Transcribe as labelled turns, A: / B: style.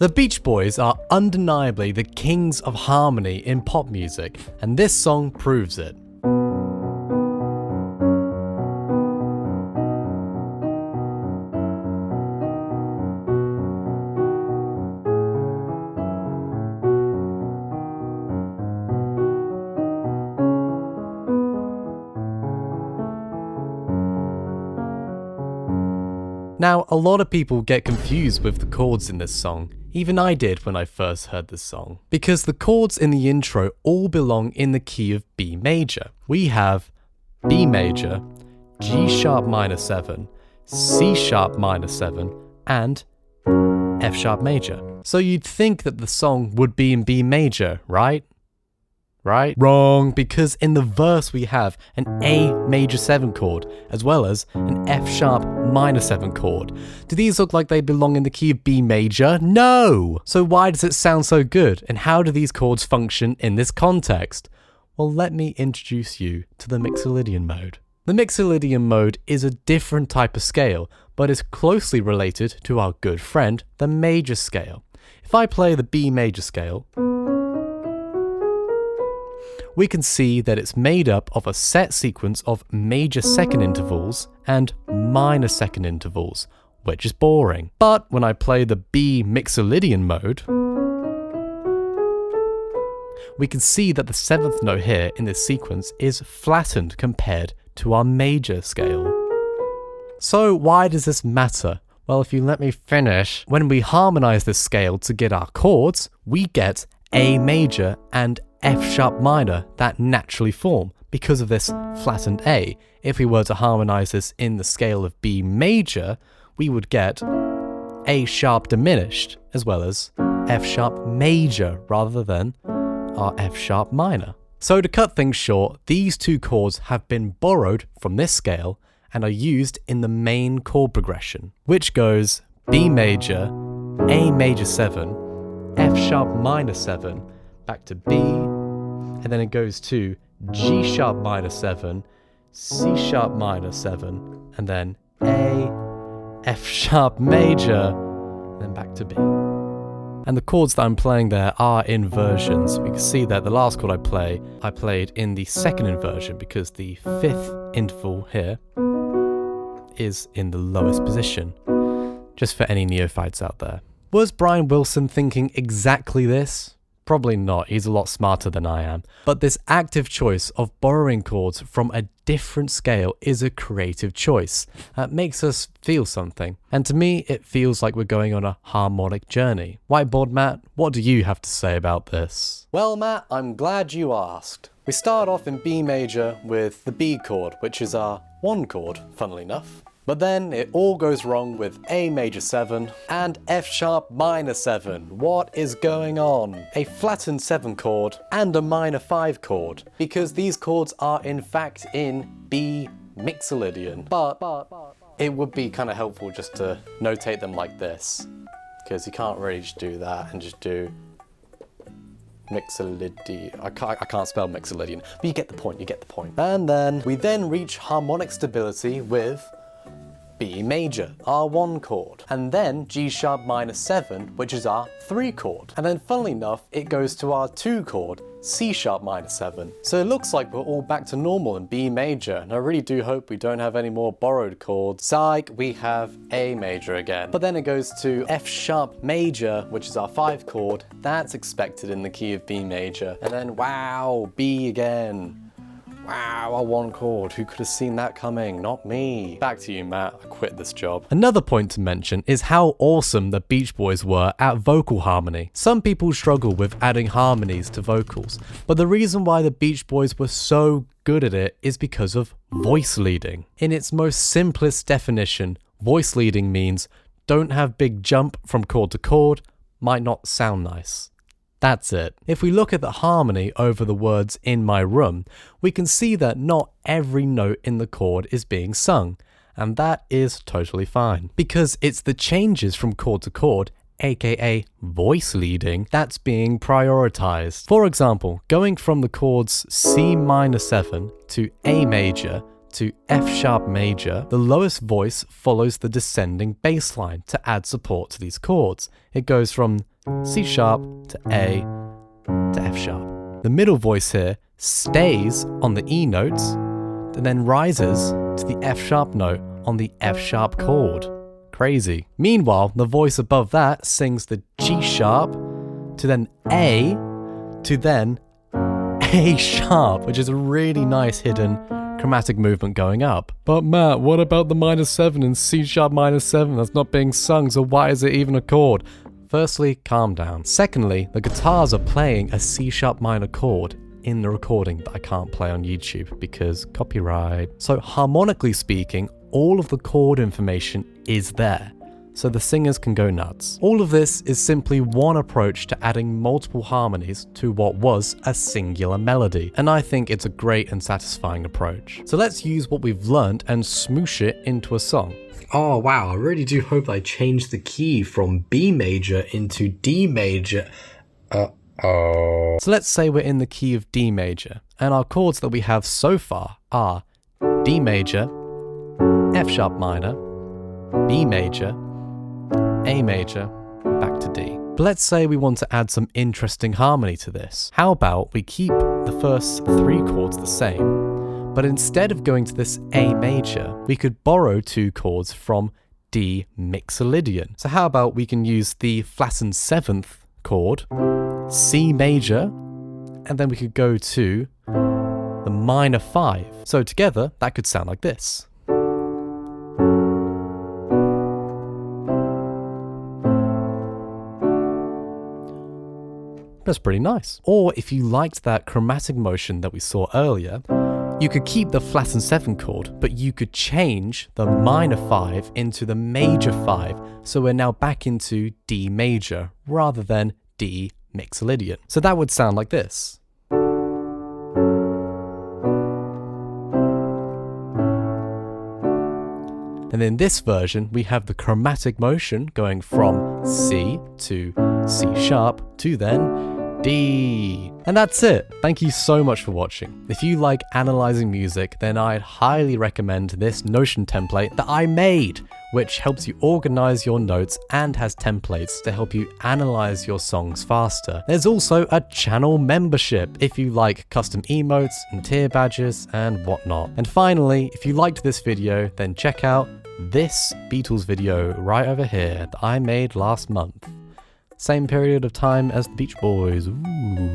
A: The Beach Boys are undeniably the kings of harmony in pop music, and this song proves it. Now, a lot of people get confused with the chords in this song. Even I did when I first heard this song. Because the chords in the intro all belong in the key of B major. We have B major, G sharp minor 7, C sharp minor 7, and F sharp major. So you'd think that the song would be in B major, right? Right? Wrong, because in the verse we have an A major 7 chord, as well as an F sharp minor 7 chord. Do these look like they belong in the key of B major? No! So why does it sound so good, and how do these chords function in this context? Well, let me introduce you to the Mixolydian mode. The Mixolydian mode is a different type of scale, but is closely related to our good friend, the major scale. If I play the B major scale, we can see that it's made up of a set sequence of major second intervals and minor second intervals, which is boring. But when I play the B Mixolydian mode, we can see that the 7th note here in this sequence is flattened compared to our major scale. So why does this matter? Well, if you let me finish, when we harmonize this scale to get our chords, we get A major and F sharp minor that naturally form because of this flattened A. If we were to harmonize this in the scale of B major, we would get A sharp diminished as well as F sharp major rather than our F sharp minor. So to cut things short, these two chords have been borrowed from this scale and are used in the main chord progression, which goes B major, A major 7, F sharp minor 7, back to B, and then it goes to G sharp minor 7, C sharp minor 7, and then A, F sharp major, and then back to B. And the chords that I'm playing there are inversions. We can see that the last chord I played in the second inversion because the 5th interval here is in the lowest position, just for any neophytes out there. Was Brian Wilson thinking exactly this? Probably not, he's a lot smarter than I am. But this active choice of borrowing chords from a different scale is a creative choice that makes us feel something. And to me, it feels like we're going on a harmonic journey. Whiteboard Matt, what do you have to say about this? Well, Matt, I'm glad you asked. We start off in B major with the B chord, which is our 1 chord, funnily enough. But then it all goes wrong with A major 7 and F sharp minor 7. What is going on? A flattened 7 chord and a minor 5 chord, because these chords are in fact in B Mixolydian. But it would be kind of helpful just to notate them like this, because you can't really just do that and just do Mixolydian. I can't spell Mixolydian, but you get the point, And then we reach harmonic stability with B major, our 1 chord, and then G sharp minor 7, which is our 3 chord. And then funnily enough, it goes to our 2 chord, C sharp minor 7. So it looks like we're all back to normal in B major, and I really do hope we don't have any more borrowed chords. Psych, we have A major again. But then it goes to F sharp major, which is our 5 chord. That's expected in the key of B major. And then wow, B again. Wow, a 1 chord. Who could have seen that coming? Not me. Back to you, Matt. I quit this job. Another point to mention is how awesome the Beach Boys were at vocal harmony. Some people struggle with adding harmonies to vocals, but the reason why the Beach Boys were so good at it is because of voice leading. In its most simplest definition, voice leading means don't have big jump from chord to chord, might not sound nice. That's it. If we look at the harmony over the words "in my room," we can see that not every note in the chord is being sung, and that is totally fine. Because it's the changes from chord to chord, aka voice leading, that's being prioritized. For example, going from the chords C minor 7 to A major to F sharp major, the lowest voice follows the descending bass line to add support to these chords. It goes from C sharp to A to F sharp. The middle voice here stays on the E notes and then rises to the F sharp note on the F sharp chord. Crazy. Meanwhile, the voice above that sings the G sharp to then A to then A sharp, which is a really nice hidden chromatic movement going up. But Matt, what about the minor 7 in C sharp minor 7 that's not being sung, so why is it even a chord? Firstly, calm down. Secondly, the guitars are playing a C sharp minor chord in the recording that I can't play on YouTube because copyright. So harmonically speaking, all of the chord information is there, so the singers can go nuts. All of this is simply one approach to adding multiple harmonies to what was a singular melody, and I think it's a great and satisfying approach. So let's use what we've learned and smoosh it into a song.
B: Oh wow, I really do hope I changed the key from B major into D major.
A: So let's say we're in the key of D major, and our chords that we have so far are D major, F sharp minor, B major, A major, back to D. But let's say we want to add some interesting harmony to this. How about we keep the first 3 chords the same, but instead of going to this A major, we could borrow 2 chords from D mixolydian. So how about we can use the flattened 7th chord, C major, and then we could go to the minor 5. So together, that could sound like this. That's pretty nice. Or if you liked that chromatic motion that we saw earlier, you could keep the flattened 7 chord, but you could change the minor 5 into the major 5, so we're now back into D major rather than D mixolydian. So that would sound like this. And in this version, we have the chromatic motion going from C to C sharp to then D. And that's it. Thank you so much for watching. If you like analyzing music, then I'd highly recommend this Notion template that I made, which helps you organize your notes and has templates to help you analyze your songs faster. There's also a channel membership if you like custom emotes and tier badges and whatnot. And finally, if you liked this video, then check out this Beatles video right over here that I made last month. Same period of time as the Beach Boys. Ooh.